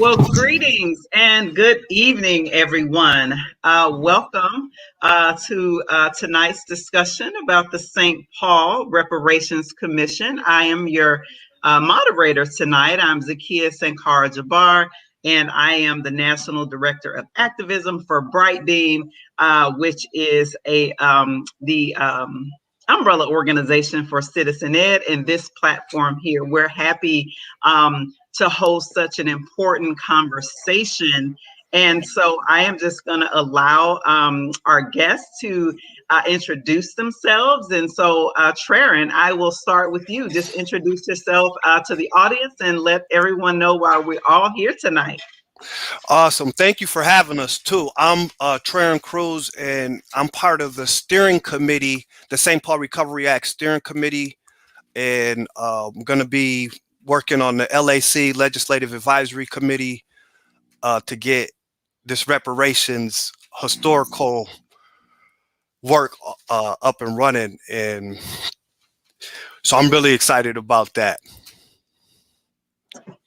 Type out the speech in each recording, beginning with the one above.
Well, greetings and good evening, everyone. Welcome to tonight's discussion about the St. Paul Reparations Commission. I am your moderator tonight. I'm Zakiya Sankara-Jabar, and I am the National Director of Activism for Bright Beam, which is the umbrella organization for Citizen Ed. And this platform here, we're happy to host such an important conversation. And so I am just going to allow our guests to introduce themselves. And so, Trahern, I will start with you. Just introduce yourself to the audience and let everyone know why we're all here tonight. Awesome. Thank you for having us too. I'm Trahern Crews, and I'm part of the steering committee, the St. Paul Recovery Act steering committee, and I'm going to be working on the LAC Legislative Advisory Committee to get this reparations historical work up and running. And so I'm really excited about that.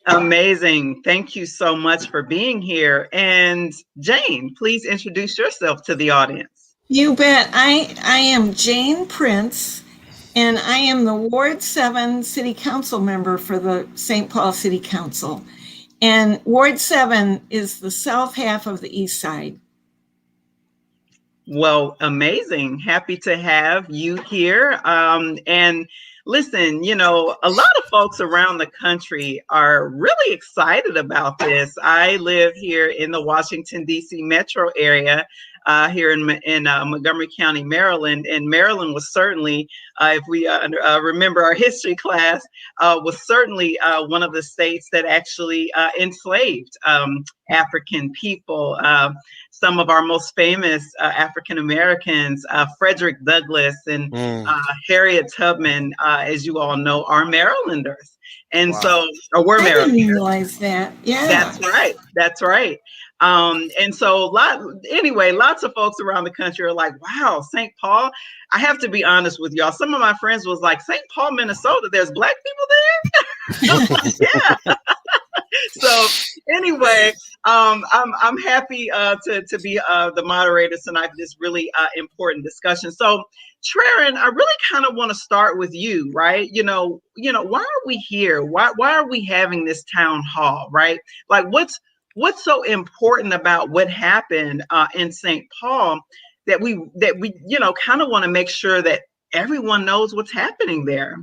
Amazing. Thank you so much for being here. And Jane, please introduce yourself to the audience. You bet. I am Jane Prince, and I am the Ward 7 City Council member for the St. Paul City Council. And Ward 7 is the south half of the east side. Well, amazing. Happy to have you here. And listen, you know, a lot of folks around the country are really excited about this. I live here in the Washington, D.C. metro area, here in Montgomery County, Maryland. And Maryland was certainly, if we remember our history class, was certainly one of the states that actually enslaved African people. Some of our most famous African Americans, Frederick Douglass and Harriet Tubman, as you all know, are Marylanders. And so, or were Marylanders. I didn't realize that. Yeah. That's right. That's right. And so lots of folks around the country are like, wow, St. Paul. I have to be honest with y'all. Some of my friends was like, St. Paul, Minnesota, there's Black people there? Yeah. So anyway, I'm happy to be the moderator tonight for this really important discussion. So Trahern, I really kind of want to start with you, right? You know, why are we here? Why are we having this town hall, right? Like what's so important about what happened in St. Paul that we kind of want to make sure that everyone knows what's happening there?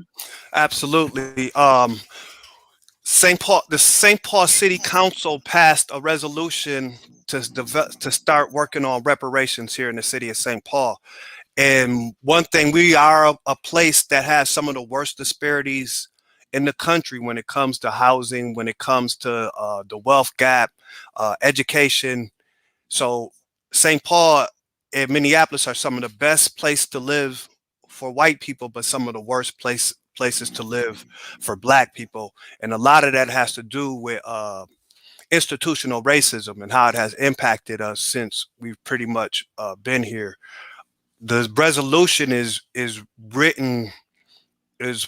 Absolutely. The St. Paul City Council passed a resolution to start working on reparations here in the city of St. Paul. And one thing, we are a place that has some of the worst disparities in the country when it comes to housing, when it comes to the wealth gap, education. So St. Paul and Minneapolis are some of the best places to live for white people, but some of the worst places to live for Black people. And a lot of that has to do with institutional racism and how it has impacted us since we've pretty much been here. The resolution is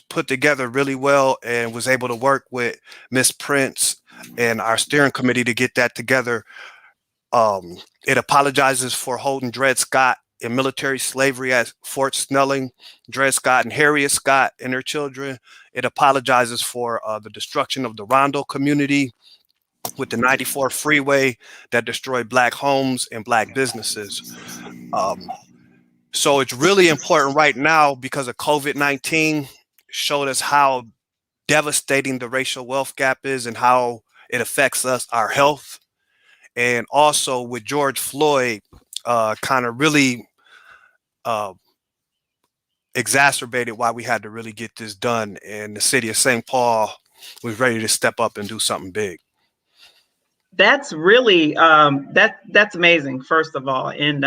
put together really well, and was able to work with Miss Prince and our steering committee to get that together. It apologizes for holding Dred Scott in military slavery at Fort Snelling, Dred Scott and Harriet Scott and their children. It apologizes for the destruction of the Rondo community with the 94 freeway that destroyed Black homes and Black businesses. So it's really important right now because of COVID-19 showed us how devastating the racial wealth gap is and how it affects our health. And also with George Floyd, kind of really exacerbated why we had to really get this done. And the city of St. Paul was ready to step up and do something big. That's really that's amazing, first of all. And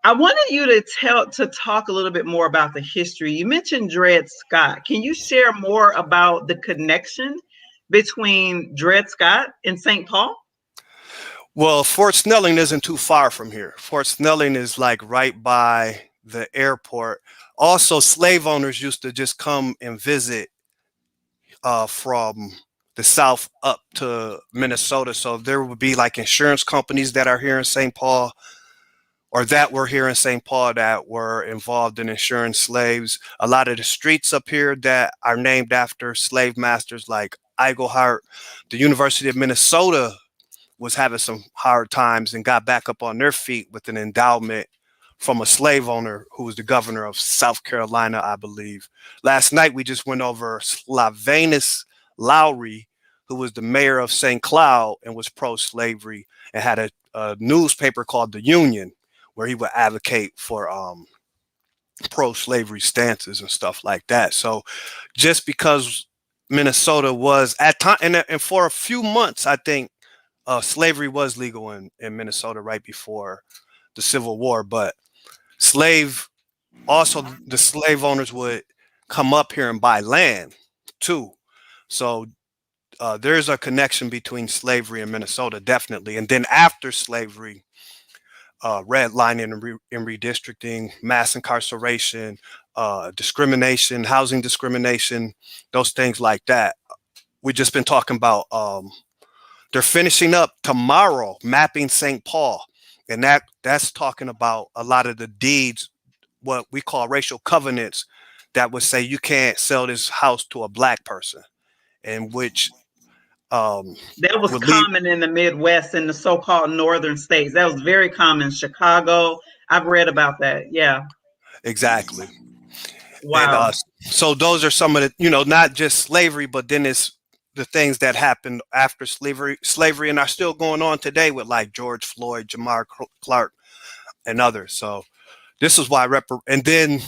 I wanted you to talk a little bit more about the history. You mentioned Dred Scott. Can you share more about the connection between Dred Scott and St. Paul? Well, Fort Snelling isn't too far from here. Fort Snelling is like right by the airport. Also, slave owners used to just come and visit from the South up to Minnesota. So there would be like insurance companies that are here in St. Paul, or that were here in St. Paul, that were involved in insuring slaves. A lot of the streets up here that are named after slave masters like Iglehart. The University of Minnesota was having some hard times and got back up on their feet with an endowment from a slave owner who was the governor of South Carolina, I believe. Last night, we just went over Slavanus Lowry, who was the mayor of St. Cloud and was pro-slavery and had a newspaper called The Union, where he would advocate for pro-slavery stances and stuff like that. So just because Minnesota was at time, and for a few months, I think slavery was legal in Minnesota right before the Civil War, but the slave owners would come up here and buy land too. So there's a connection between slavery and Minnesota, definitely. And then after slavery, redlining and redistricting, mass incarceration, discrimination, housing discrimination, those things like that. We've just been talking about, they're finishing up tomorrow, mapping St. Paul. And that's talking about a lot of the deeds, what we call racial covenants, that would say you can't sell this house to a black person, and which that was would lead. common in the Midwest and the so-called northern states. That was very common. Chicago, I've read about that. Yeah. Exactly. Wow. And so those are some of the, not just slavery, but then it's the things that happened after slavery and are still going on today with like George Floyd, Jamar Clark, and others. So this is why and then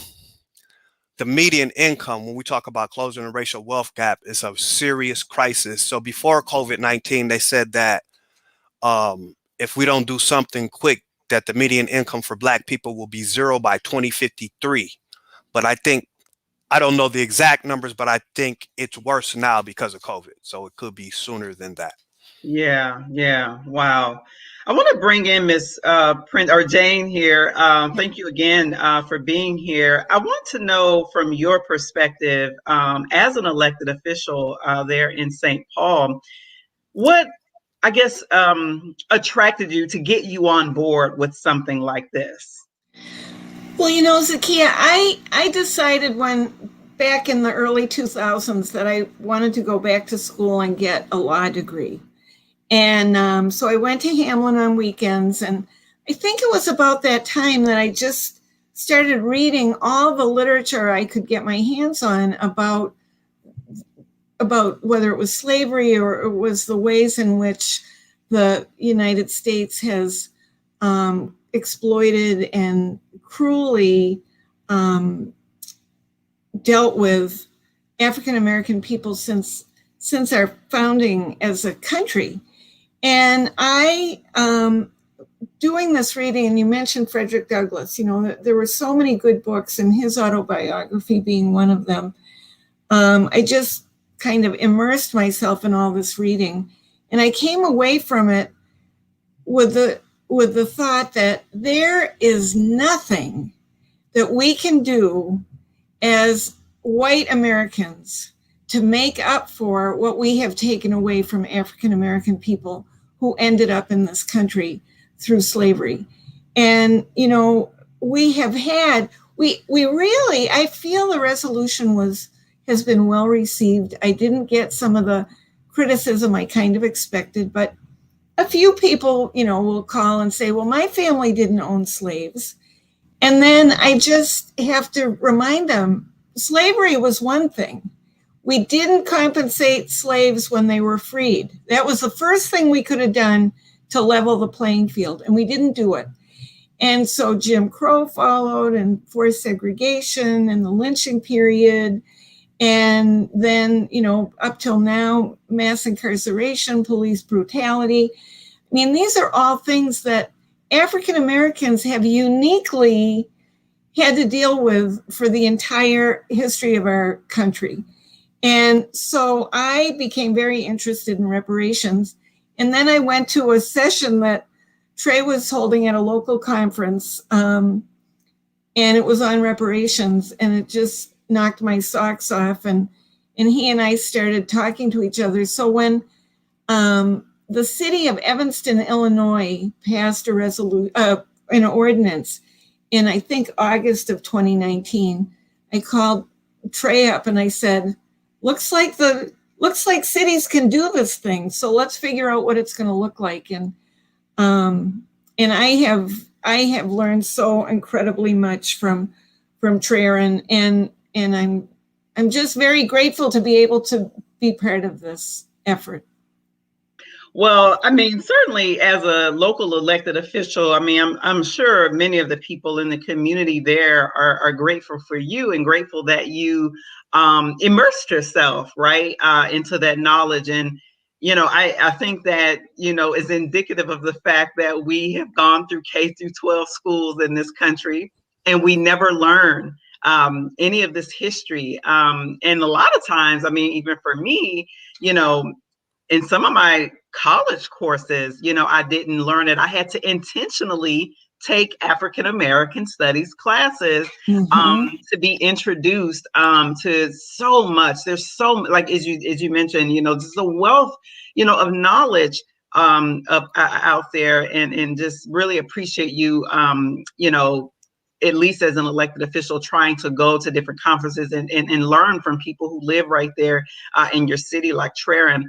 the median income, when we talk about closing the racial wealth gap, is a serious crisis. So before COVID-19, they said that if we don't do something quick, that the median income for Black people will be zero by 2053. But I don't know the exact numbers, but I think it's worse now because of COVID. So it could be sooner than that. Yeah, yeah. Wow. I want to bring in Miss Prince or Jane here. Thank you again for being here. I want to know from your perspective as an elected official there in St. Paul, what I guess attracted you to get you on board with something like this? Well, Zakiya, I decided back in the early 2000s that I wanted to go back to school and get a law degree. And so I went to Hamlin on weekends, and I think it was about that time that I just started reading all the literature I could get my hands on about whether it was slavery or it was the ways in which the United States has exploited and cruelly dealt with African American people since our founding as a country. And I, doing this reading, and you mentioned Frederick Douglass, there were so many good books, and his autobiography being one of them. I just kind of immersed myself in all this reading, and I came away from it with the thought that there is nothing that we can do as white Americans to make up for what we have taken away from African American people who ended up in this country through slavery. And, we have had, we really, I feel the resolution has been well received. I didn't get some of the criticism I kind of expected, but a few people, will call and say, well, my family didn't own slaves. And then I just have to remind them, slavery was one thing. We didn't compensate slaves when they were freed. That was the first thing we could have done to level the playing field, and we didn't do it. And so Jim Crow followed, and forced segregation, and the lynching period, and then, up till now, mass incarceration, police brutality. I mean, these are all things that African Americans have uniquely had to deal with for the entire history of our country. And so I became very interested in reparations. And then I went to a session that Trey was holding at a local conference, and it was on reparations, and it just knocked my socks off. And and he and I started talking to each other. So when the city of Evanston, Illinois passed an ordinance in, I think, August of 2019, I called Trey up and I said, looks like cities can do this thing. So let's figure out what it's going to look like. And I have learned so incredibly much from Trahern, and I'm just very grateful to be able to be part of this effort. Well, I mean, certainly as a local elected official, I mean, I'm sure many of the people in the community there are grateful for you and grateful that you immersed yourself, right, into that knowledge. And, you know, I think that, you know, is indicative of the fact that we have gone through K through 12 schools in this country, and we never learn any of this history. And a lot of times, I mean, even for me, you know, in some of my college courses, you know, I didn't learn it. I had to intentionally take African American studies classes to be introduced to so much. There's so, like as you mentioned, you know, just a wealth, you know, of knowledge out there, and just really appreciate you, you know, at least as an elected official, trying to go to different conferences and learn from people who live right there in your city, like Trahern.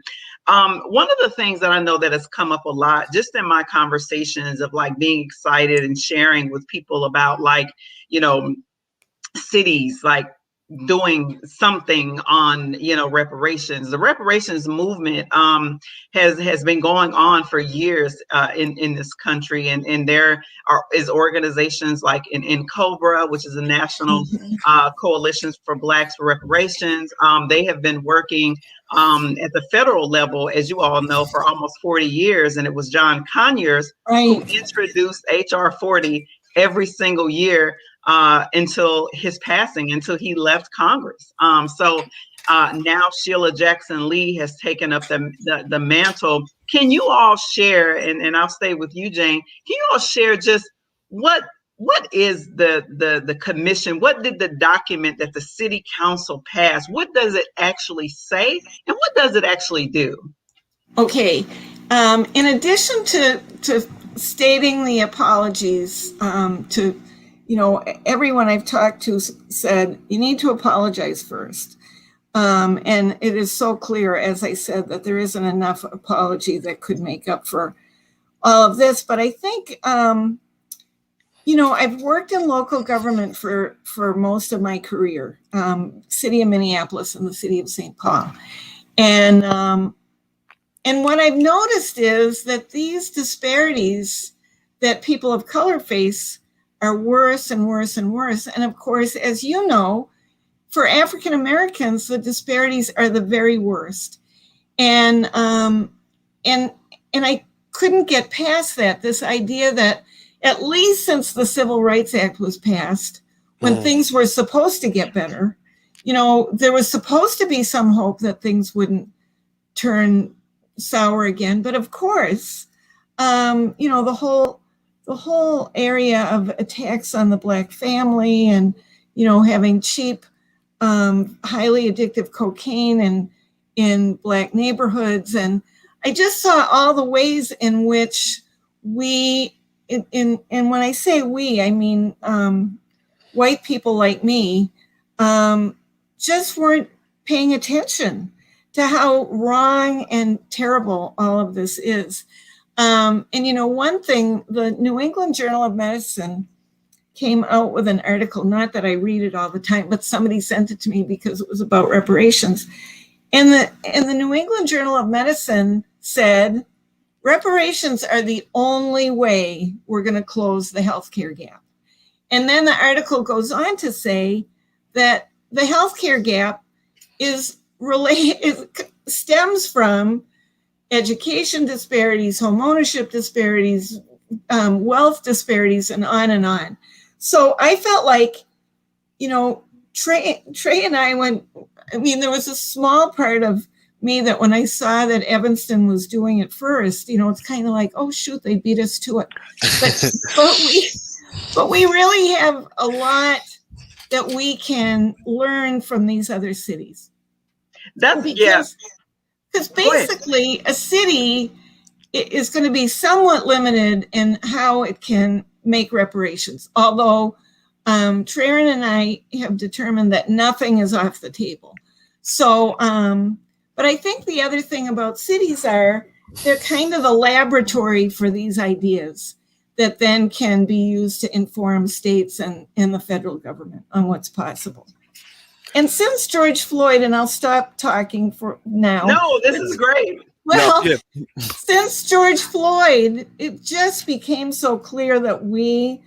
One of the things that I know that has come up a lot just in my conversations of like being excited and sharing with people about, like, you know, cities like doing something on, you know, reparations. The reparations movement has been going on for years in this country, and there is organizations like in COBRA, which is a national coalition for Blacks for reparations. They have been working at the federal level, as you all know, for almost 40 years, and it was John Conyers who introduced HR 40 every single year until his passing, until he left Congress. So now Sheila Jackson Lee has taken up the mantle. Can you all share, and I'll stay with you, Jane, can you all share just what is the commission? What did the document that the city council passed, what does it actually say, and what does it actually do? Okay. In addition to stating the apologies to, you know, everyone I've talked to said you need to apologize first. And it is so clear, as I said, that there isn't enough apology that could make up for all of this. But I think, you know, I've worked in local government for most of my career, city of Minneapolis and the city of St. Paul. And what I've noticed is that these disparities that people of color face are worse and worse and worse. And of course, as you know, for African Americans, the disparities are the very worst. And I couldn't get past that, this idea that at least since the Civil Rights Act was passed, when things were supposed to get better, you know, there was supposed to be some hope that things wouldn't turn sour again. But of course, you know, the whole area of attacks on the Black family, and, you know, having cheap, highly addictive cocaine in Black neighborhoods. And I just saw all the ways in which we, and when I say we, I mean white people like me, just weren't paying attention to how wrong and terrible all of this is. And, you know, one thing, the New England Journal of Medicine came out with an article, not that I read it all the time, but somebody sent it to me because it was about reparations. And the New England Journal of Medicine said, reparations are the only way we're going to close the healthcare gap. And then the article goes on to say that the healthcare gap stems from education disparities, home ownership disparities, wealth disparities, and on and on. So I felt like, you know, Trey and I went, I mean, there was a small part of me that when I saw that Evanston was doing it first, you know, it's kind of like, oh, shoot, they beat us to it. But we really have a lot that we can learn from these other cities. That's yeah. Because Go ahead. basically a city is going to be somewhat limited in how it can make reparations. Although Trahern and I have determined that nothing is off the table. So, but I think the other thing about cities are they're kind of the laboratory for these ideas that then can be used to inform states and the federal government on what's possible. And since George Floyd, and I'll stop talking for now. No, this is great. Well, since George Floyd, it just became so clear that we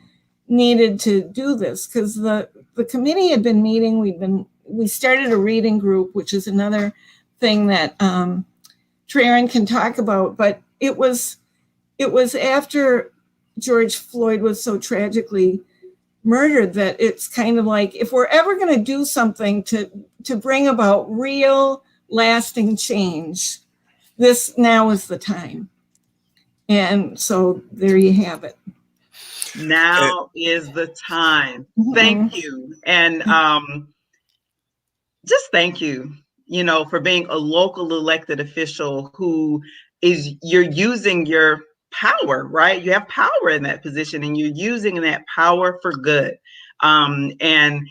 needed to do this because the committee had been meeting. We started a reading group, which is another thing that Trahern can talk about. But it was after George Floyd was so tragically murdered that it's kind of like, if we're ever going to do something to bring about real lasting change, this now is the time. And so there you have it. Now is the time. Thank you. And just thank you, for being a local elected official you're using your power, right? You have power in that position and you're using that power for good. And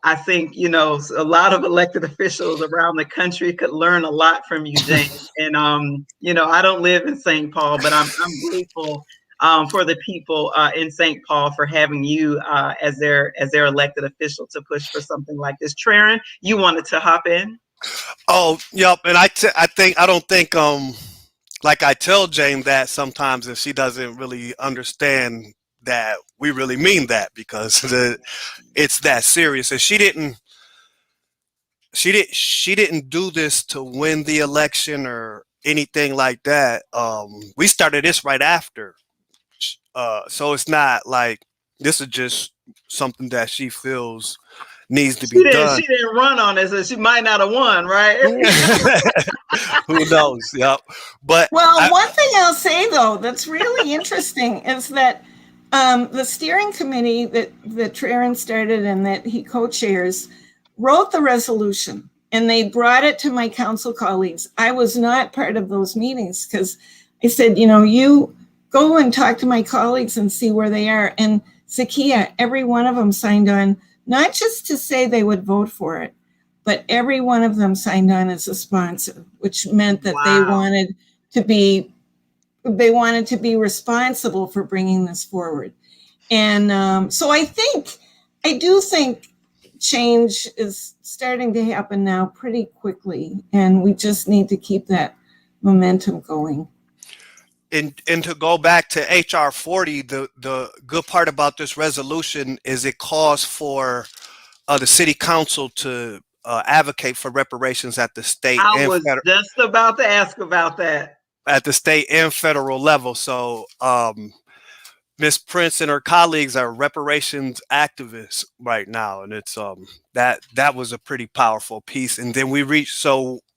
I think, a lot of elected officials around the country could learn a lot from you, James. And, I don't live in St. Paul, but I'm grateful for the people in St. Paul for having you as their elected official to push for something like this. Trahern, you wanted to hop in? Oh, yep. And I don't think like I tell Jane that sometimes, and she doesn't really understand that we really mean that, because it's that serious. And she didn't do this to win the election or anything like that. We started this right after. So it's not like this is just something that she feels needs to be done. She didn't run on this, and she might not have won, right? Who knows? Yep. But one thing I'll say though that's really interesting is that the steering committee that Trahern started and that he co-chairs wrote the resolution, and they brought it to my council colleagues. I was not part of those meetings because I said, you go and talk to my colleagues and see where they are. And Zakiya, every one of them signed on, not just to say they would vote for it, but every one of them signed on as a sponsor, which meant that they wanted to be responsible for bringing this forward. And so I do think change is starting to happen now pretty quickly, and we just need to keep that momentum going. And to go back to HR 40, the good part about this resolution is it calls for the city council to advocate for reparations at the state. I was just about to ask about that. At the state and federal level. So Ms. Prince and her colleagues are reparations activists right now, and it's that was a pretty powerful piece. And then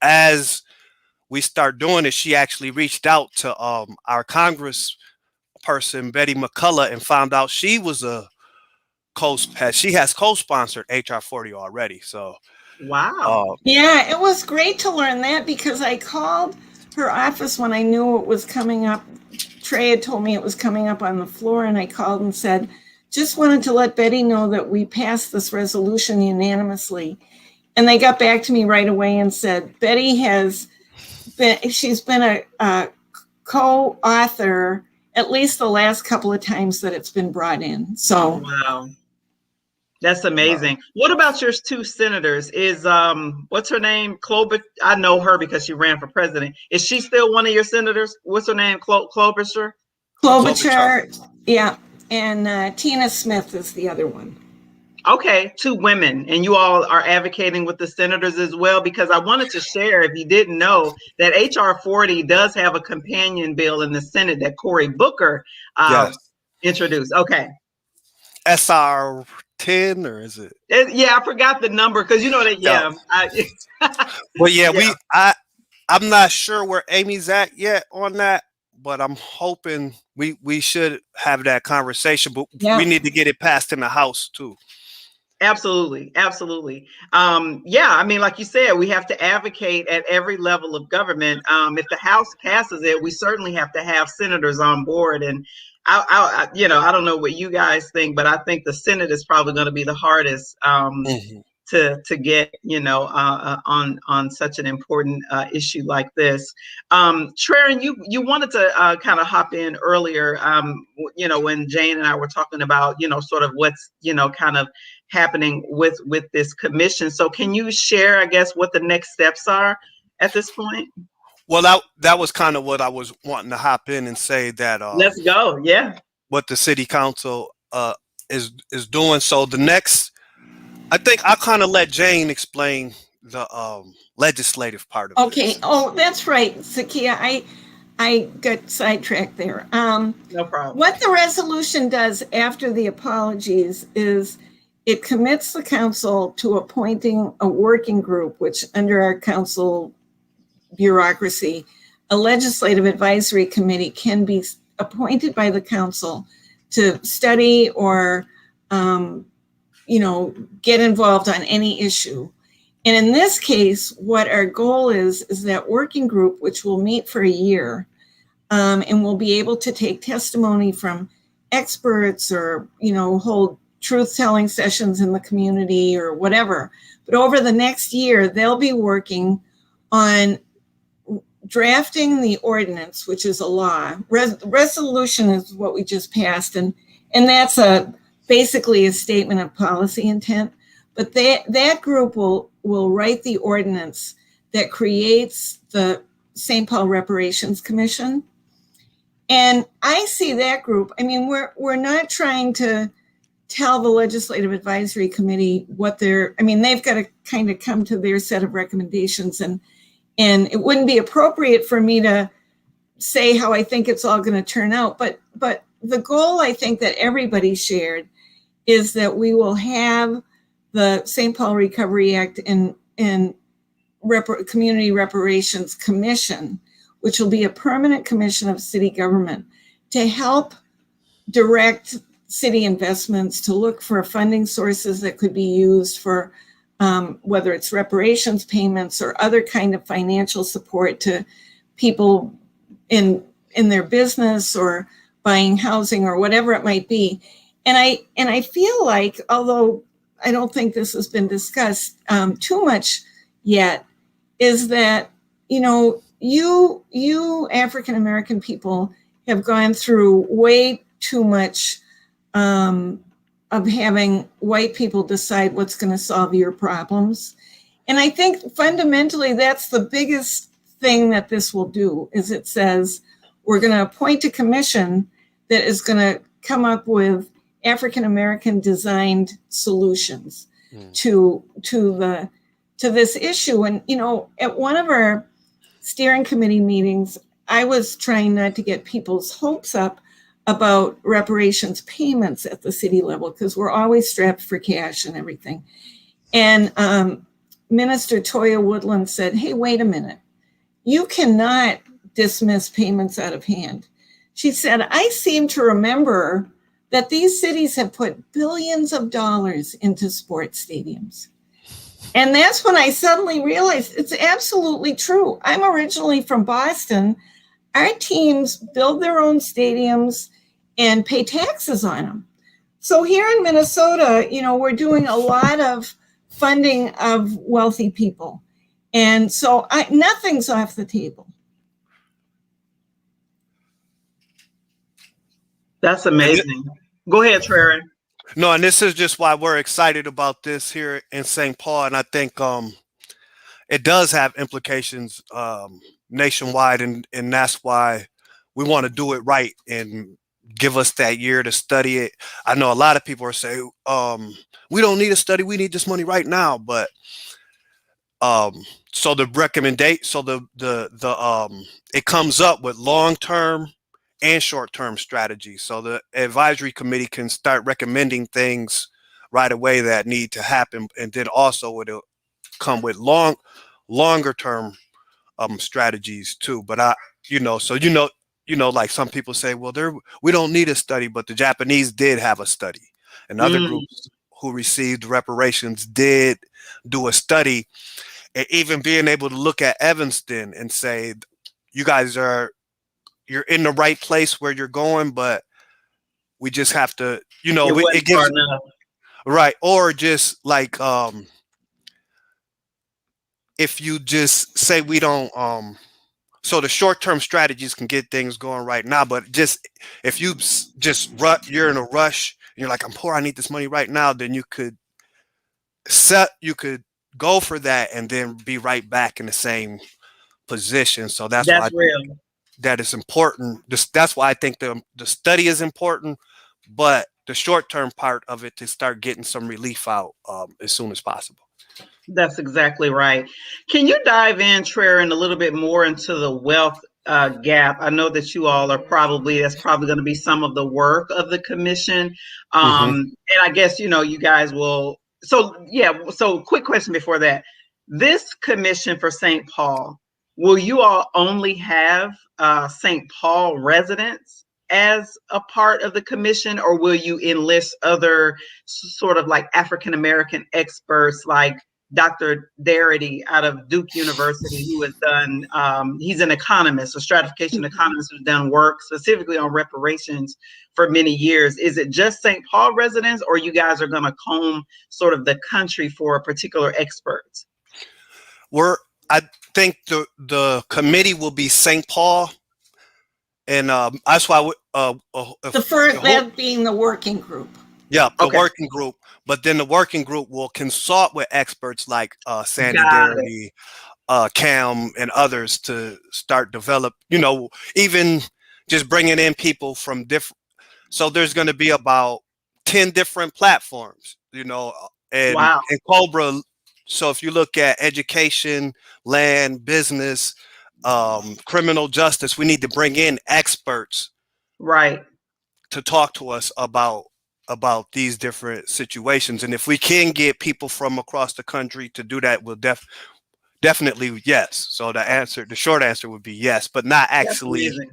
as we start doing it, she actually reached out to our congressperson, Betty McCullough, and found out she was she has co-sponsored HR 40 already. So, wow. Yeah, it was great to learn that because I called her office when I knew it was coming up. Trey had told me it was coming up on the floor, and I called and said, just wanted to let Betty know that we passed this resolution unanimously. And they got back to me right away and said, Betty she's been a co-author at least the last couple of times that it's been brought in. So wow, that's amazing. Wow. What about your two senators? Is what's her name? I know her because she ran for president. Is she still one of your senators? What's her name? Klobuchar? Klobuchar, yeah. And Tina Smith is the other one. Okay, two women, and you all are advocating with the senators as well, because I wanted to share, if you didn't know, that HR 40 does have a companion bill in the Senate that Cory Booker introduced. Okay. SR 10, or is it? Yeah, I forgot the number because you know that. Yeah. Well, yeah. I'm not sure where Amy's at yet on that, but I'm hoping we should have that conversation. But we need to get it passed in the House too. Absolutely, absolutely. Yeah, I mean, like you said, we have to advocate at every level of government. If the House passes it, we certainly have to have senators on board. And I don't know what you guys think, but I think the Senate is probably going to be the hardest. Mhm. To get on such an important issue like this. Trahern, you wanted to kind of hop in earlier, when Jane and I were talking about sort of what's kind of happening with this commission. So can you share, I guess, what the next steps are at this point? Well, that was kind of what I was wanting to hop in and say, that Let's go. Yeah. what the city council is doing. So the next, I think I'll kind of let Jane explain the legislative part of Okay. this. Oh, that's right, Zakiya. I got sidetracked there. No problem. What the resolution does after the apologies is it commits the council to appointing a working group, which under our council bureaucracy, a legislative advisory committee can be appointed by the council to study or get involved on any issue. And in this case, what our goal is that working group, which will meet for a year, and we'll be able to take testimony from experts or, hold truth-telling sessions in the community or whatever. But over the next year, they'll be working on drafting the ordinance, which is a law. Resolution is what we just passed, and that's basically a statement of policy intent. But that group will write the ordinance that creates the St. Paul Reparations Commission. And I see that group. I mean, we're not trying to tell the Legislative Advisory Committee what they've got to kind of come to their set of recommendations, and it wouldn't be appropriate for me to say how I think it's all going to turn out. But the goal, I think, that everybody shared is that we will have the St. Paul Recovery Act and Community Reparations Commission, which will be a permanent commission of city government to help direct city investments, to look for funding sources that could be used for whether it's reparations payments or other kind of financial support to people in their business or buying housing or whatever it might be. And I feel like, although I don't think this has been discussed too much yet, is that, you African American people have gone through way too much of having white people decide what's going to solve your problems. And I think fundamentally that's the biggest thing that this will do, is it says we're going to appoint a commission that is going to come up with African American designed solutions to this issue. And at one of our steering committee meetings, I was trying not to get people's hopes up about reparations payments at the city level, because we're always strapped for cash and everything. And Minister Toya Woodland said, hey, wait a minute. You cannot dismiss payments out of hand. She said, I seem to remember that these cities have put billions of dollars into sports stadiums. And that's when I suddenly realized it's absolutely true. I'm originally from Boston. Our teams build their own stadiums and pay taxes on them. So here in Minnesota, we're doing a lot of funding of wealthy people. And so nothing's off the table. That's amazing. Go ahead, Trahern. No, and this is just why we're excited about this here in St. Paul. And I think it does have implications nationwide. And that's why we want to do it right and give us that year to study it. I know a lot of people are saying, we don't need a study. We need this money right now. But so the recommendation, so it comes up with long-term and short-term strategy. So the advisory committee can start recommending things right away that need to happen. And then also it'll come with longer-term strategies too. But like some people say, well, we don't need a study, but the Japanese did have a study, and other groups who received reparations did do a study, and even being able to look at Evanston and say, you guys you're in the right place where you're going, but we just have to, It it wasn't far gives, enough. right. Or just like, if you just say we don't, so the short-term strategies can get things going right now, but just if you're in a rush and you're like, I'm poor, I need this money right now, then you could go for that and then be right back in the same position. So that's why That's real. that is important. That's why I think the study is important, but the short-term part of it to start getting some relief out as soon as possible. That's exactly right. Can you dive in, Trahern, a little bit more into the wealth gap? I know that you all that's probably going to be some of the work of the commission. Hmm. And I guess, you guys will. So quick question before that. This commission for St. Paul, will you all only have St. Paul residents as a part of the commission, or will you enlist other sort of like African American experts like Dr. Darity out of Duke University, who has done, he's an economist, a stratification economist who's done work specifically on reparations for many years. Is it just St. Paul residents, or you guys are going to comb sort of the country for particular experts? I think the committee will be St. Paul, and that's why that being the working group. Yeah, the Okay. working group. But then the working group will consult with experts like Sandy Got it. Darity, Cam, and others to start develop, even just bringing in people from different. So there's going to be about 10 different platforms, and Wow. Cobra. So if you look at education, land, business, criminal justice, we need to bring in experts Right. to talk to us about these different situations. And if we can get people from across the country to do that, we'll definitely yes. So the short answer would be yes, but not That's actually, amazing.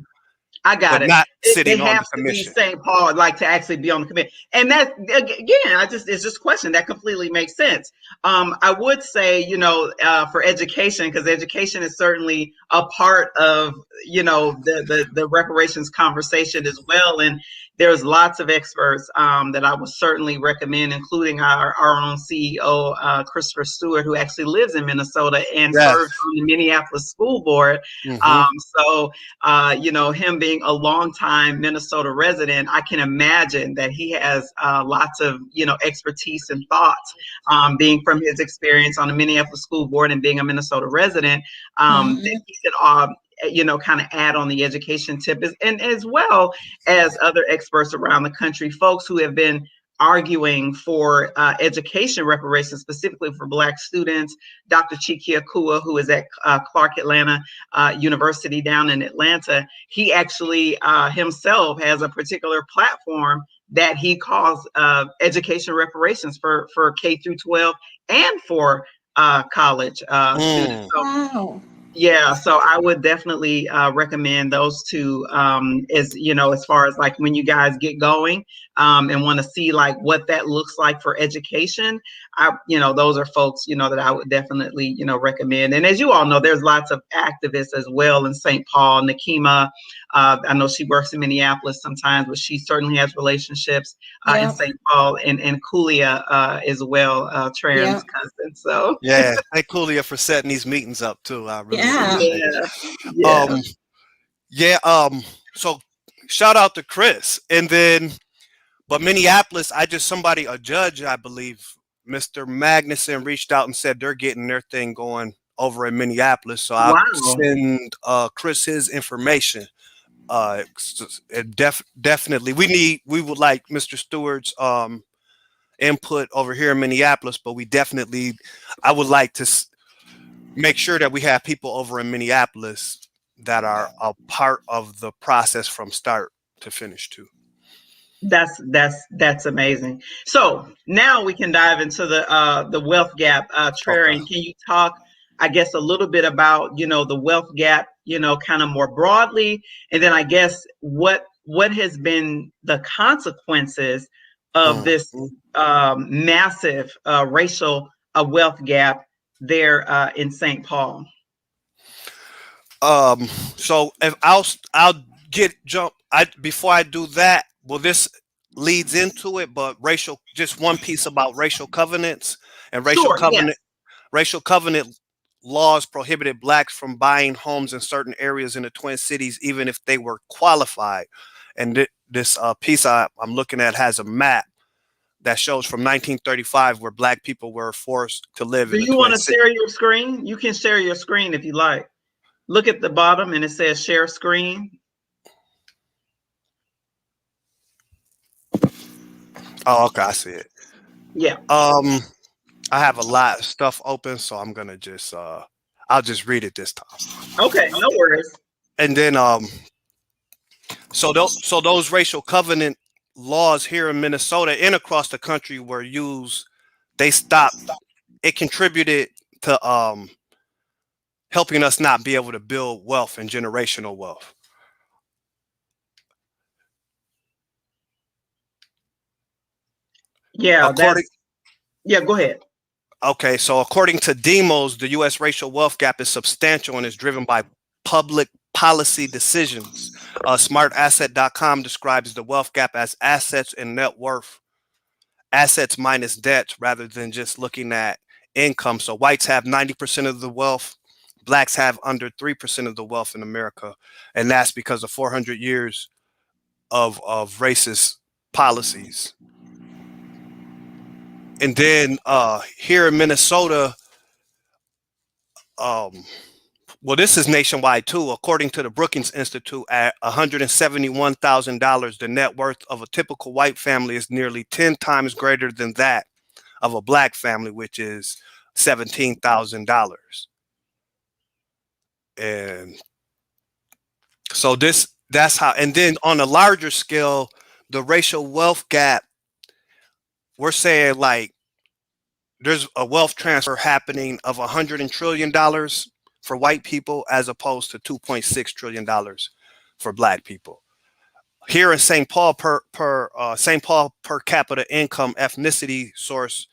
I got but it. not It sitting on the has to be commission. St. Paul, like to actually be on the committee. And that, again, it's just a question that completely makes sense. I would say, for education, because education is certainly a part of, the reparations conversation as well. And there's lots of experts that I would certainly recommend, including our own CEO, Christopher Stewart, who actually lives in Minnesota and Yes. serves on the Minneapolis School Board. Mhm. Him being a longtime Minnesota resident, I can imagine that he has lots of, expertise and thoughts, being from his experience on the Minneapolis School Board and being a Minnesota resident, that he could, kind of add on the education tip, and as well as other experts around the country, folks who have been arguing for education reparations, specifically for Black students. Dr. Zakiya Sankara-Jabar, who is at Clark Atlanta University down in Atlanta, he actually himself has a particular platform that he calls education reparations for K through 12 and for college students. So, Wow. yeah, so I would definitely recommend those two, as far as like when you guys get going and want to see like what that looks like for education. Those are folks, that I would definitely, recommend. And as you all know, there's lots of activists as well in St. Paul. Nakima, I know she works in Minneapolis sometimes, but she certainly has relationships in St. Paul, and Kulia as well, Trahern's cousin. So Yeah, thank Kulia for setting these meetings up too. I really appreciate it. So shout out to Chris. And then, but Minneapolis, a judge, I believe, Mr. Magnuson, reached out and said they're getting their thing going over in Minneapolis. So I'll send Chris his information. Definitely, we would like Mr. Stewart's input over here in Minneapolis, but I would like to make sure that we have people over in Minneapolis that are a part of the process from start to finish too. That's amazing. So now we can dive into the wealth gap. Trahern, can you talk, I guess, a little bit about the wealth gap, kind of more broadly, and then I guess what has been the consequences of this Mhm. massive racial wealth gap there in St. Paul? So if I'll get jump. I before I do that, well, this leads into it, but racial, just one piece about racial covenants and Sure, yes. racial covenant laws prohibited blacks from buying homes in certain areas in the Twin Cities, even if they were qualified. And this piece I'm looking at has a map that shows from 1935 where black people were forced to live Do in the you Twin want to Cities. share your screen? You can share your screen if you like. Look at the bottom and it says share screen. Oh, okay, I see it. Yeah. Um, I have a lot of stuff open, so I'm gonna just I'll just read it this time. Okay, no worries. And then so those racial covenant laws here in Minnesota and across the country were used. They stopped. It contributed to helping us not be able to build wealth and generational wealth. Yeah, According go ahead. Okay, so according to Demos, the U.S. racial wealth gap is substantial and is driven by public policy decisions. SmartAsset.com describes the wealth gap as assets and net worth, assets minus debt, rather than just looking at income. So whites have 90% of the wealth, blacks have under 3% of the wealth in America, and that's because of 400 years of racist policies. And then here in Minnesota, um, well, this is nationwide too. According to the Brookings Institute, at $171,000, the net worth of a typical white family is nearly 10 times greater than that of a black family, which is $17,000. And so that's how, and then on a larger scale, the racial wealth gap, we're saying like there's a wealth transfer happening of $100 trillion for white people as opposed to $2.6 trillion for black people. Here in St. Paul, St. Paul per capita income ethnicity source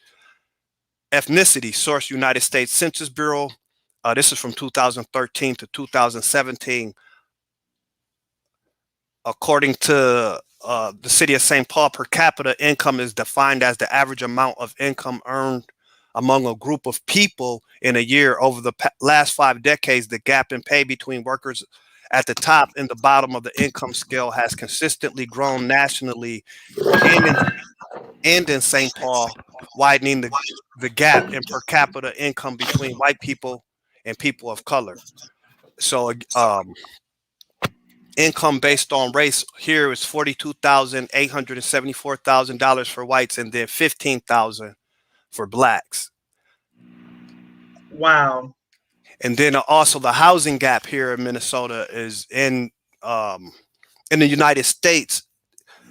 United States Census Bureau. This is from 2013 to 2017. According to the city of St. Paul, per capita income is defined as the average amount of income earned among a group of people in a year. Over the last 5 decades, the gap in pay between workers at the top and the bottom of the income scale has consistently grown nationally and in St. Paul, widening the gap in per capita income between white people and people of color. So income based on race here is $42,874,000 for whites and then $15,000 for blacks. Wow. And then also the housing gap here in Minnesota is in the United States.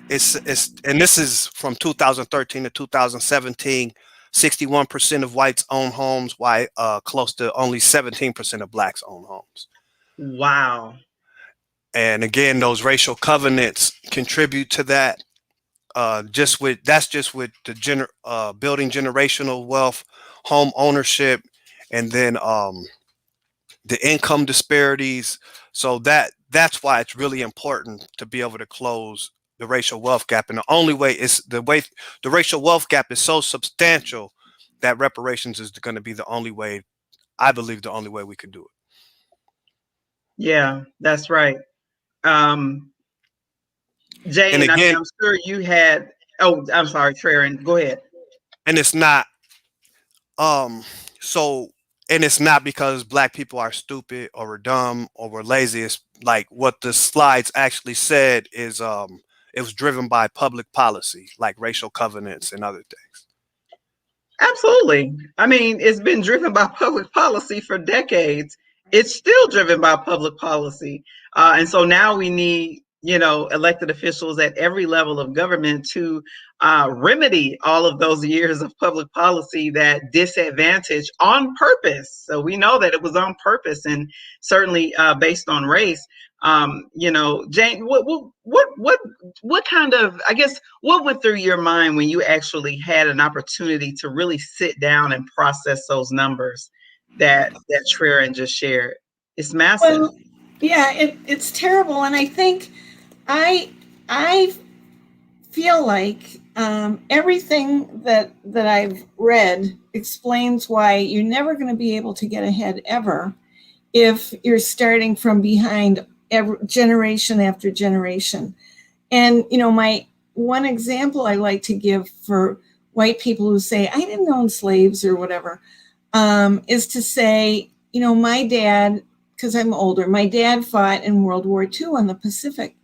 It's and this is from 2013 to 2017. 61% of whites own homes, while close to only 17% of blacks own homes. Wow. And again, those racial covenants contribute to that. Just with the building generational wealth, home ownership, and then the income disparities. So that's why it's really important to be able to close the racial wealth gap. And the only way is the racial wealth gap is so substantial that reparations is going to be the only way. I believe the only way we can do it. Yeah, that's right. Jane, And I mean, again, I'm sure you had. Oh, I'm sorry, Trahern. Go ahead. and it's not so and it's not because black people are stupid or we're dumb or we're lazy. It's like what the slides actually said is it was driven by public policy like racial covenants and other things. Absolutely. I mean, it's been driven by public policy for decades. It's still driven by public policy. And so now we need, elected officials at every level of government to remedy all of those years of public policy that disadvantage on purpose. So we know that it was on purpose, and certainly based on race. Jane, what kind of, I guess, what went through your mind when you actually had an opportunity to really sit down and process those numbers that Trahern just shared? It's massive. Well, yeah, it's terrible, and I think I feel like everything that I've read explains why you're never going to be able to get ahead ever if you're starting from behind generation after generation. And my one example I like to give for white people who say I didn't own slaves or whatever is to say, my dad, because I'm older, my dad fought in World War II on the Pacific,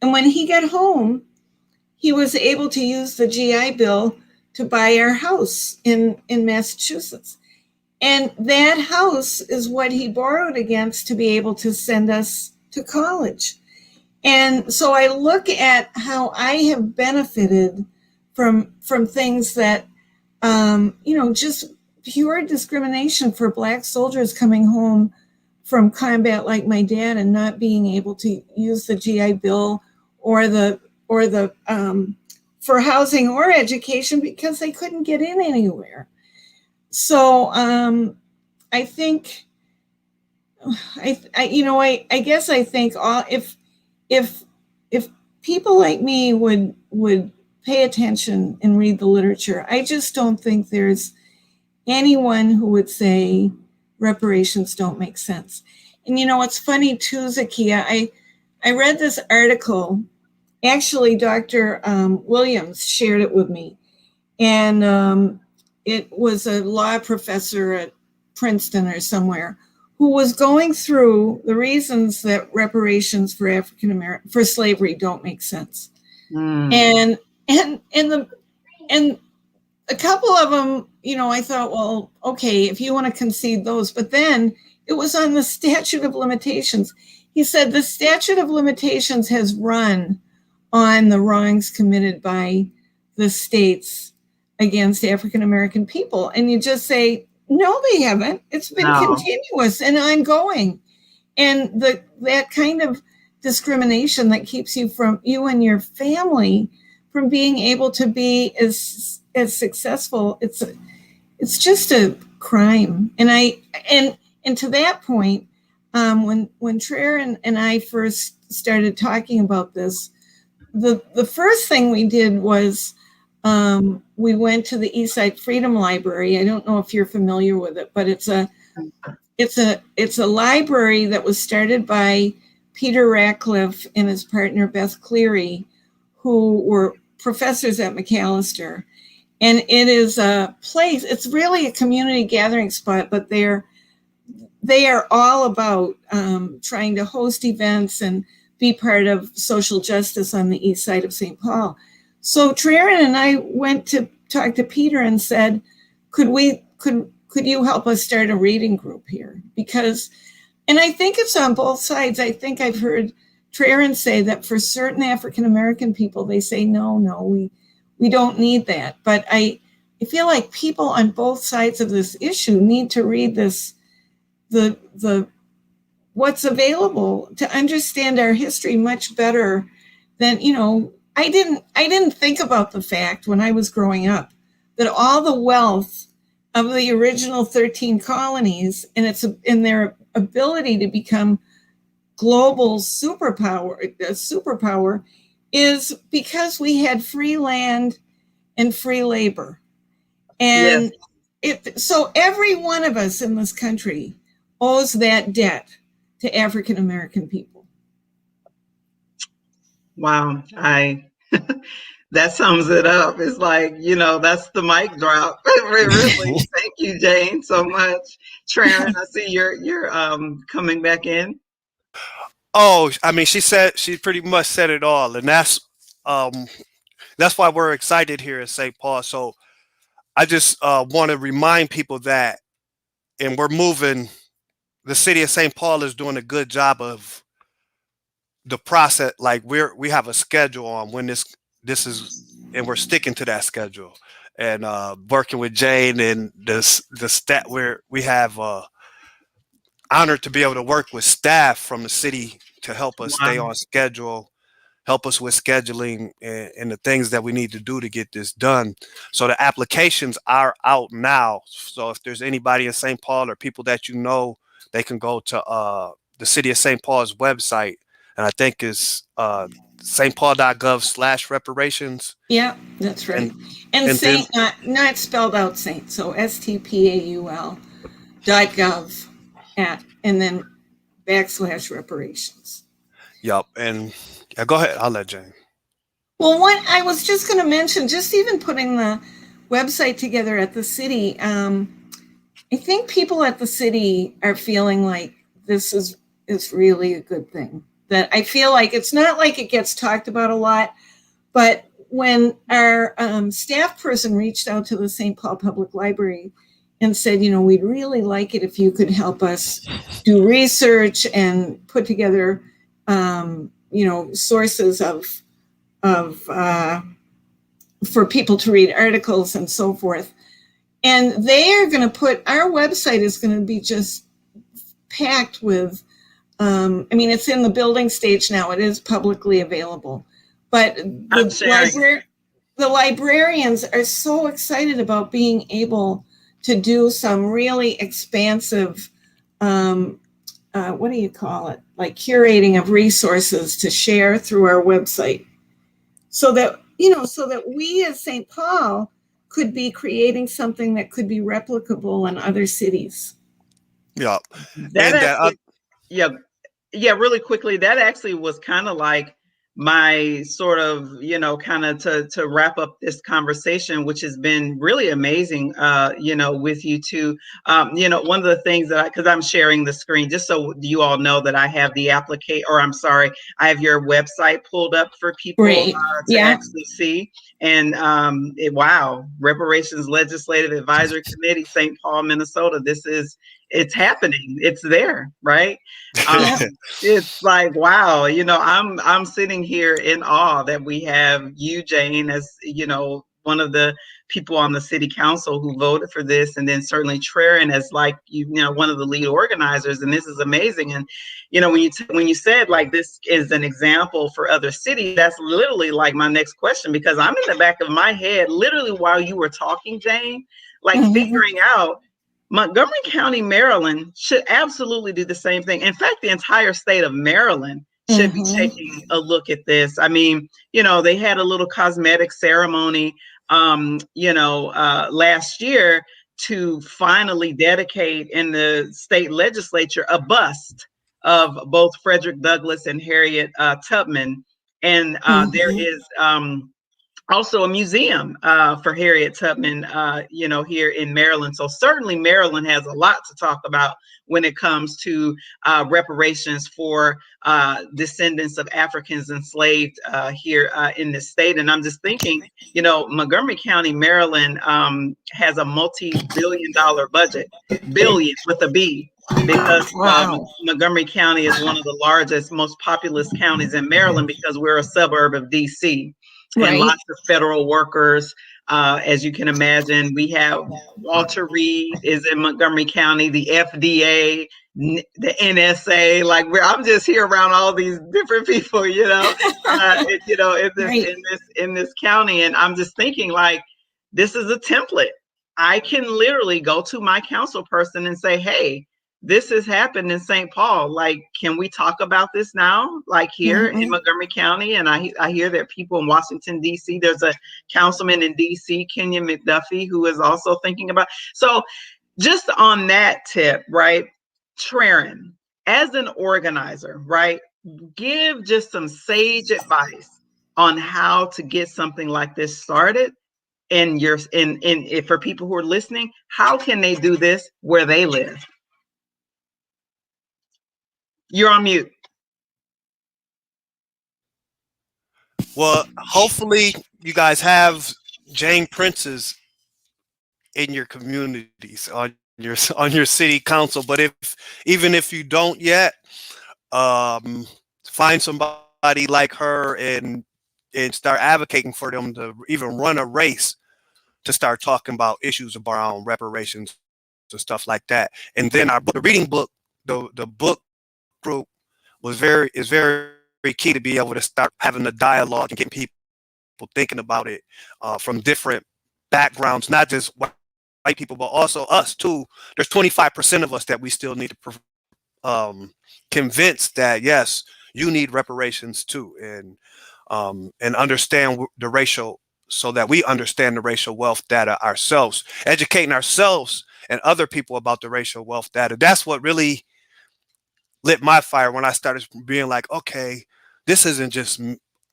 and when he got home, he was able to use the GI Bill to buy our house in Massachusetts. And that house is what he borrowed against to be able to send us to college. And so I look at how I have benefited from things that, just pure discrimination for Black soldiers coming home from combat like my dad and not being able to use the GI Bill or the for housing or education because they couldn't get in anywhere. So I think I guess I think if people like me would pay attention and read the literature, I just don't think there's anyone who would say reparations don't make sense. And it's funny too, Zakiya, I read this article. Actually, Dr. Williams shared it with me. And it was a law professor at Princeton or somewhere who was going through the reasons that reparations for for slavery don't make sense. And a couple of them, I thought, well, okay, if you want to concede those, but then it was on the statute of limitations. He said the statute of limitations has run on the wrongs committed by the states against African American people. And you just say, no, they haven't. It's been continuous and ongoing. And that kind of discrimination that keeps you and your family from being able to be as successful, it's just a crime. And to that point, when Trahern and I first started talking about this, the first thing we did was we went to the Eastside Freedom Library. I don't know if you're familiar with it, but it's a library that was started by Peter Ratcliffe and his partner Beth Cleary, who were professors at Macalester. And it is a place, it's really a community gathering spot, but they are all about trying to host events and be part of social justice on the east side of St. Paul. So Trahern and I went to talk to Peter and said, could you help us start a reading group here? Because, and I think it's on both sides. I think I've heard Trahern say that for certain African American people, they say, no, we don't need that. But I feel like people on both sides of this issue need to read this, the what's available to understand our history much better than, I didn't think about the fact when I was growing up that all the wealth of the original 13 colonies and their ability to become global superpower is because we had free land and free labor. And so every one of us in this country owes that debt to African American people. Wow. That sums it up. It's like, that's the mic drop. Really. Thank you, Jane, so much. Trahern, I see you're coming back in. Oh, I mean, she pretty much said it all. And that's why we're excited here at St. Paul. So I just want to remind people that, and the city of St. Paul is doing a good job of the process. Like we have a schedule on when this is and we're sticking to that schedule. And working with Jane and the stat where we have honored to be able to work with staff from the city to help us stay Wow. on schedule, help us with scheduling and the things that we need to do to get this done. So the applications are out now. So if there's anybody in St. Paul or people that you know, they can go to the City of St. Paul's website, and I think it's stpaul.gov/reparations. Yeah, that's right. And And and then Saint, not spelled out Saint, so STPAUL.gov and then /reparations. yep. And yeah, go ahead. I'll let Jane. Well, what I was just going to mention, just even putting the website together at the city, I think people at the city are feeling like this is really a good thing. That I feel like it's not like it gets talked about a lot, but when our staff person reached out to the St. Paul Public Library and said, we'd really like it if you could help us do research and put together, sources of for people to read articles and so forth. And they are going to our website is going to be just packed with, it's in the building stage now. It is publicly available. But the librarians are so excited about being able to do some really expansive, what do you call it? Like curating of resources to share through our website. So that we as St. Paul could be creating something that could be replicable in other cities. Yeah. That actually, really quickly, that actually was kind of like my sort of, kind of to wrap up this conversation, which has been really amazing, with you two. One of the things because I'm sharing the screen, just so you all know that I have the I have your website pulled up for people to actually see. And wow, Reparations Legislative Advisory Committee, St. Paul, Minnesota. It's happening. It's there, right? It's like, wow, I'm sitting here in awe that we have you, Jane, as, one of the people on the city council who voted for this. And then certainly Trahern as like, one of the lead organizers. And this is amazing. And, when you said like, this is an example for other cities, that's literally like my next question, because I'm in the back of my head, literally while you were talking, Jane, like figuring out Montgomery County, Maryland should absolutely do the same thing. In fact, the entire state of Maryland should be taking a look at this. I mean, they had a little cosmetic ceremony, last year to finally dedicate in the state legislature a bust of both Frederick Douglass and Harriet Tubman. And there is also a museum for Harriet Tubman, here in Maryland. So certainly Maryland has a lot to talk about when it comes to reparations for descendants of Africans enslaved here in this state. And I'm just thinking, Montgomery County, Maryland has a multi-billion-dollar budget, billion with a B, because Montgomery County is one of the largest, most populous counties in Maryland because we're a suburb of DC. And lots of federal workers, as you can imagine. We have Walter Reed is in Montgomery County, the FDA, the NSA. Like I'm just here around all these different people, in this county, and I'm just thinking like, this is a template. I can literally go to my council person and say, hey, this has happened in St. Paul. Like, can we talk about this now? Like here in Montgomery County, and I hear that people in Washington, D.C., there's a councilman in D.C., Kenyon McDuffie, who is also thinking about. So just on that tip, right, Trahern, as an organizer, right, give just some sage advice on how to get something like this started. And for people who are listening, how can they do this where they live? You're on mute. Well, hopefully you guys have Jane Prince's in your communities on your city council. But even if you don't yet, find somebody like her and and start advocating for them to even run a race to start talking about issues around reparations and stuff like that. And then our book, the reading book, the book group is very key to be able to start having the dialogue and getting people thinking about it from different backgrounds, not just white people, but also us too. There's 25% of us that we still need to convince that yes, you need reparations too, and understand the racial, so that we understand the racial wealth data ourselves, educating ourselves and other people about the racial wealth data. That's what really lit my fire when I started being like, okay, this isn't just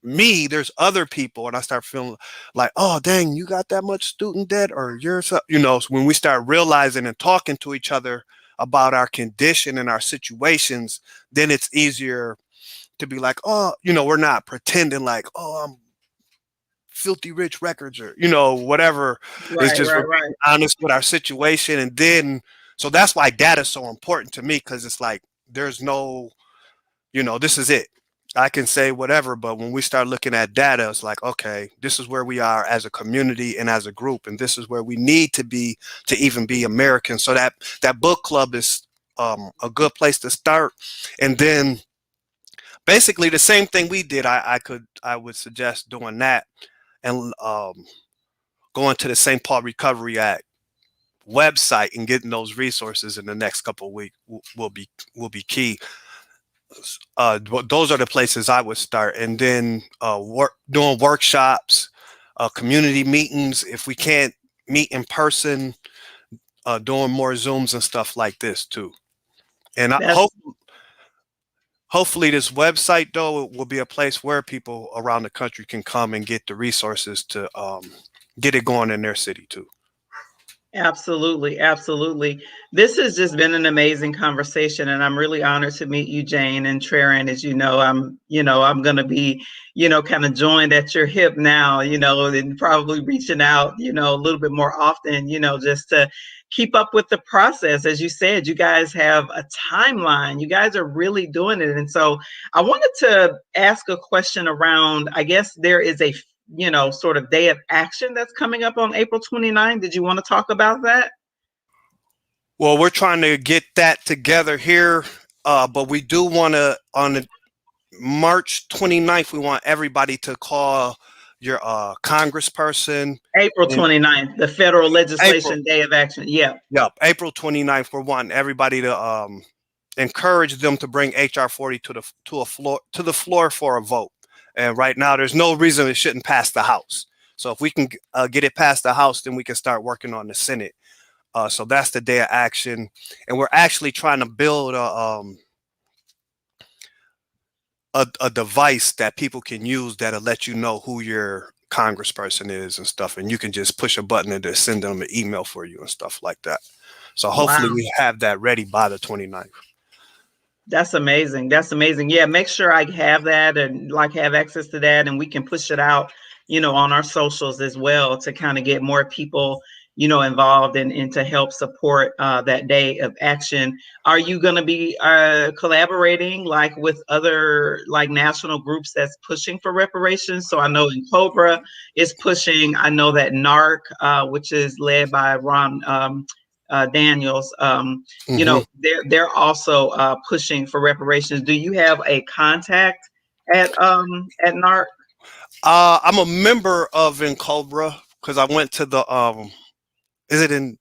me, there's other people. And I start feeling like, oh, dang, you got that much student debt, or you're, so, so when we start realizing and talking to each other about our condition and our situations, then it's easier to be like, oh, we're not pretending like, oh, I'm filthy rich records, or whatever. It's just we're being honest with our situation. And then so that's why data is so important to me, because it's like there's no, this is it. I can say whatever, but when we start looking at data, it's like, okay, this is where we are as a community and as a group, and this is where we need to be to even be American. So that book club is a good place to start. And then basically the same thing we did, I would suggest doing that, and going to the St. Paul Recovery Act website and getting those resources in the next couple of weeks will be key. Those are the places I would start, and then doing workshops, community meetings. If we can't meet in person, doing more Zooms and stuff like this too. And hopefully this website though will be a place where people around the country can come and get the resources to get it going in their city too. Absolutely. Absolutely. This has just been an amazing conversation, and I'm really honored to meet you, Jane and Trahern. As I'm going to be, kind of joined at your hip now, and probably reaching out, a little bit more often, just to keep up with the process. As you said, you guys have a timeline. You guys are really doing it. And so I wanted to ask a question around, I guess there is a sort of day of action that's coming up on April 29th. Did you want to talk about that? Well, we're trying to get that together here, but we do want to, on March 29th, we want everybody to call your congressperson. April 29th, the federal legislation day of action. Yeah. Yep. April 29th, we're wanting everybody to encourage them to bring HR 40 to the floor for a vote. And right now, there's no reason it shouldn't pass the House. So if we can get it past the House, then we can start working on the Senate. So that's the day of action. And we're actually trying to build a device that people can use that'll let you know who your congressperson is and stuff. And you can just push a button and just send them an email for you and stuff like that. So hopefully we have that ready by the 29th. That's amazing. That's amazing. Yeah, make sure I have that and have access to that, and we can push it out, on our socials as well, to kind of get more people, involved and to help support that day of action. Are you going to be collaborating with other national groups that's pushing for reparations? So I know Cobra is pushing. I know that NARC, which is led by Ron Daniels, they're also pushing for reparations. Do you have a contact at NARC? I'm a member of Cobra because I went to the is it in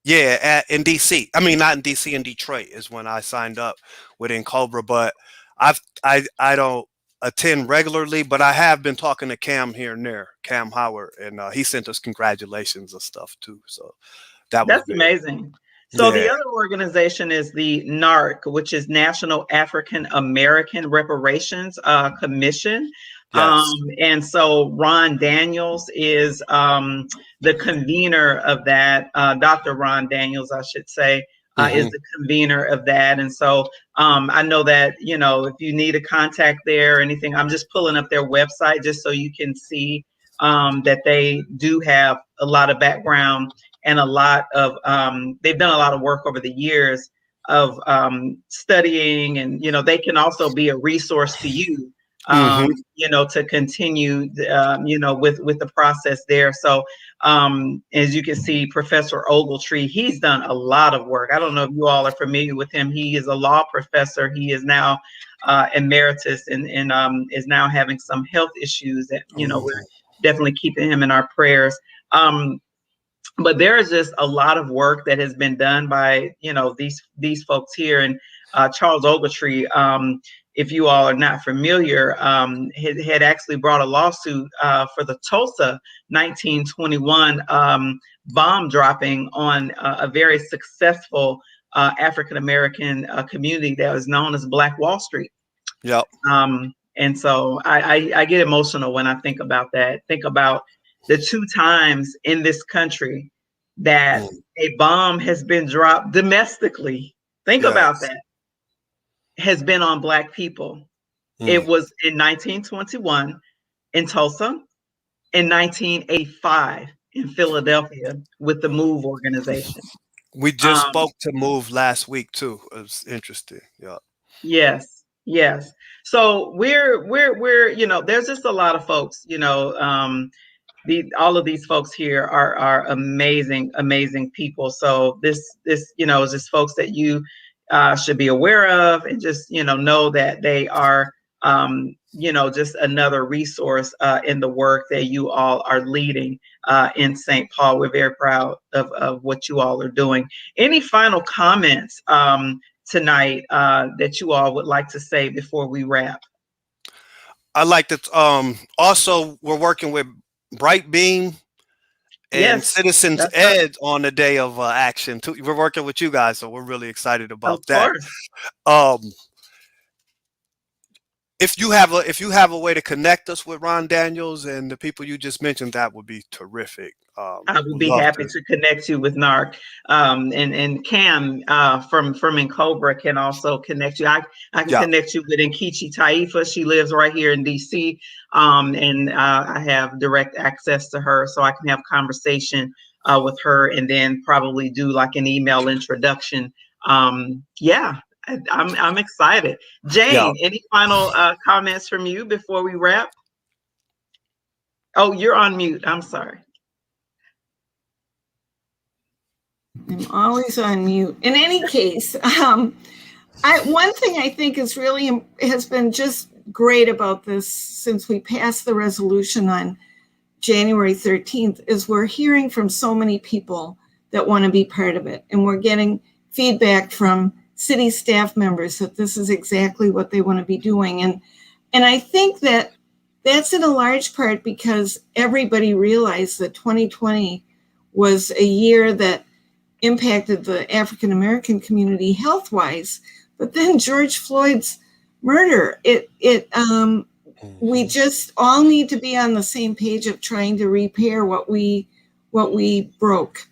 in DC? I mean, not in DC, in Detroit is when I signed up with Cobra, but I don't attend regularly, but I have been talking to Cam here and there, Cam Howard, and he sent us congratulations and stuff too. So that's amazing. So the other organization is the NARC, which is National African American Reparations Commission. Yes. And so Ron Daniels is the convener of that. Dr. Ron Daniels, I should say, is the convener of that. And so I know that, if you need a contact there or anything, I'm just pulling up their website just so you can see that they do have a lot of background and a lot of they've done a lot of work over the years of studying, and they can also be a resource to you Mm-hmm. To continue, with the process there. So, as you can see, Professor Ogletree, he's done a lot of work. I don't know if you all are familiar with him. He is a law professor. He is now emeritus and is now having some health issues that, we're definitely keeping him in our prayers. But there is just a lot of work that has been done by, these folks here. And Charles Ogletree, if you all are not familiar, had actually brought a lawsuit for the Tulsa 1921 bomb dropping on a very successful African-American community that was known as Black Wall Street. Yep. And so I get emotional when I think about that. Think about the 2 times in this country that a bomb has been dropped domestically. Think about that. Has been on Black people. It was in 1921 in Tulsa, in 1985 in Philadelphia with the MOVE organization. We just spoke to MOVE last week too. It was interesting. Yeah. Yes. So we're there's just a lot of folks, all of these folks here are amazing people. So this is just folks that you should be aware of, and just know that they are just another resource in the work that you all are leading in St. Paul. We're very proud of what you all are doing. Any final comments tonight that you all would like to say before we wrap? I like to also, we're working with Bright Beam and Citizens Ed on the day of action too. We're working with you guys, so we're really excited about that. If you have a way to connect us with Ron Daniels and the people you just mentioned, that would be terrific. I would be happy to connect you with NARC, and Cam from Cobra can also connect you. I can connect you with Nkechi Taifa. She lives right here in DC, and I have direct access to her, so I can have conversation with her, and then probably do like an email introduction. I'm excited. Jane, any final comments from you before we wrap? Oh, you're on mute. I'm sorry. I'm always on mute. In any case, one thing I think has been just great about this since we passed the resolution on January 13th is we're hearing from so many people that want to be part of it. And we're getting feedback from city staff members that this is exactly what they want to be doing. And I think that that's in a large part because everybody realized that 2020 was a year that impacted the African-American community health-wise, but then George Floyd's murder, we just all need to be on the same page of trying to repair what we broke.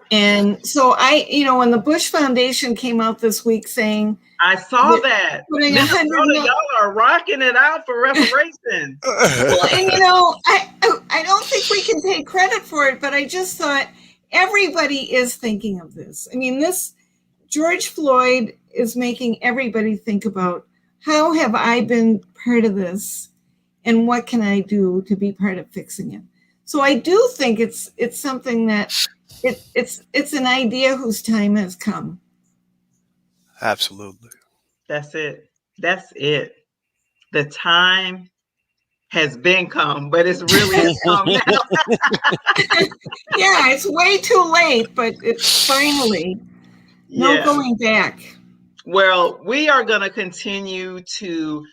And so when the Bush Foundation came out this week saying, I saw that. Y'all are rocking it out for reparations. Well, and I don't think we can take credit for it, but I just thought everybody is thinking of this. I mean, George Floyd is making everybody think about, how have I been part of this, and what can I do to be part of fixing it? So I do think it's something that it's an idea whose time has come. Absolutely. That's it. The time has been come, but it's really has come now. Yeah, it's way too late, but it's finally no going back. Well, we are going to continue to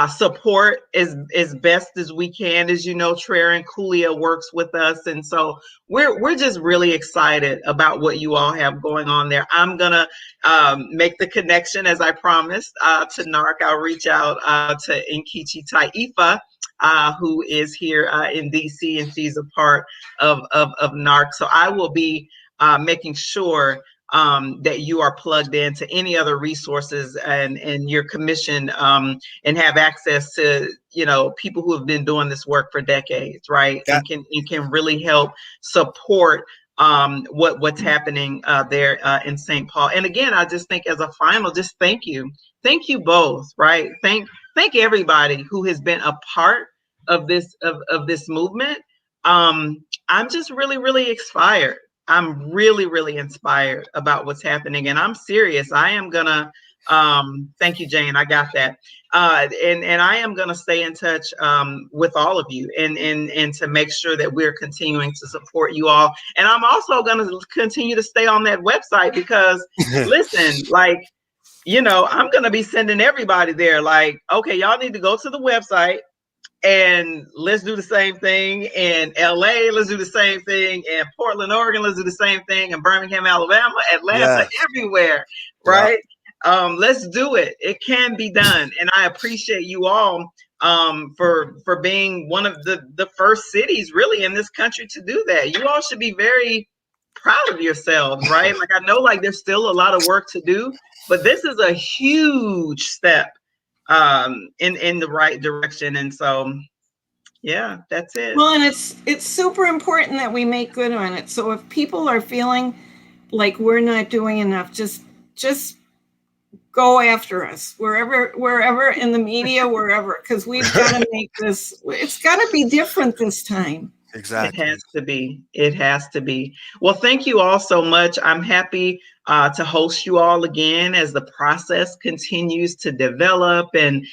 support as best as we can. As you know, Trahern Crews works with us, and so we're just really excited about what you all have going on there. I'm gonna make the connection, as I promised, to NARC. I'll reach out to Nkechi Taifa, who is here in DC, and she's a part of NARC. So I will be making sure that you are plugged into any other resources and your commission, and have access to people who have been doing this work for decades, right? And can really help support what's happening there in St. Paul. And again, I just think as a final, just thank you both, right? thank everybody who has been a part of this movement. I'm just really, really inspired. I'm really, really inspired about what's happening, and I'm serious. I am gonna. Thank you, Jane. I got that. And I am gonna stay in touch with all of you, and to make sure that we're continuing to support you all. And I'm also gonna continue to stay on that website because, listen, like, I'm gonna be sending everybody there. Like, okay, y'all need to go to the website. And let's do the same thing in LA. Let's do the same thing in Portland, Oregon. Let's do the same thing in Birmingham, Alabama, Atlanta, Yes. everywhere, Yeah. right? Let's do it. It can be done. And I appreciate you all for being one of the first cities really in this country to do that. You all should be very proud of yourselves, right? Like, I know like there's still a lot of work to do, but this is a huge step in the right direction. And so, yeah, that's it. Well, and it's super important that we make good on it. So if people are feeling like we're not doing enough, just go after us wherever in the media, wherever, because we've got to make this. It's got to be different this time. Exactly. It has to be. It has to be. Well, thank you all so much. I'm happy to host you all again as the process continues to develop. And,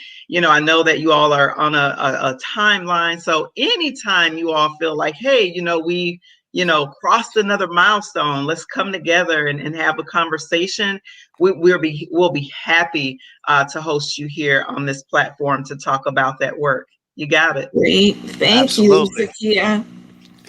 I know that you all are on a timeline. So anytime you all feel like, hey, we, crossed another milestone, let's come together and have a conversation. We'll be happy to host you here on this platform to talk about that work. You got it. Great. Thank Absolutely. you, Zakiya.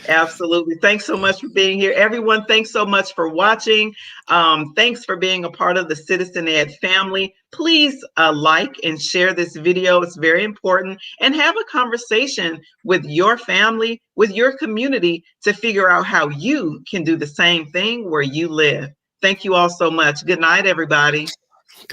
Absolutely. Thanks so much for being here. Everyone, thanks so much for watching. Thanks for being a part of the Citizen Ed family. Please like and share this video. It's very important. And have a conversation with your family, with your community, to figure out how you can do the same thing where you live. Thank you all so much. Good night, everybody.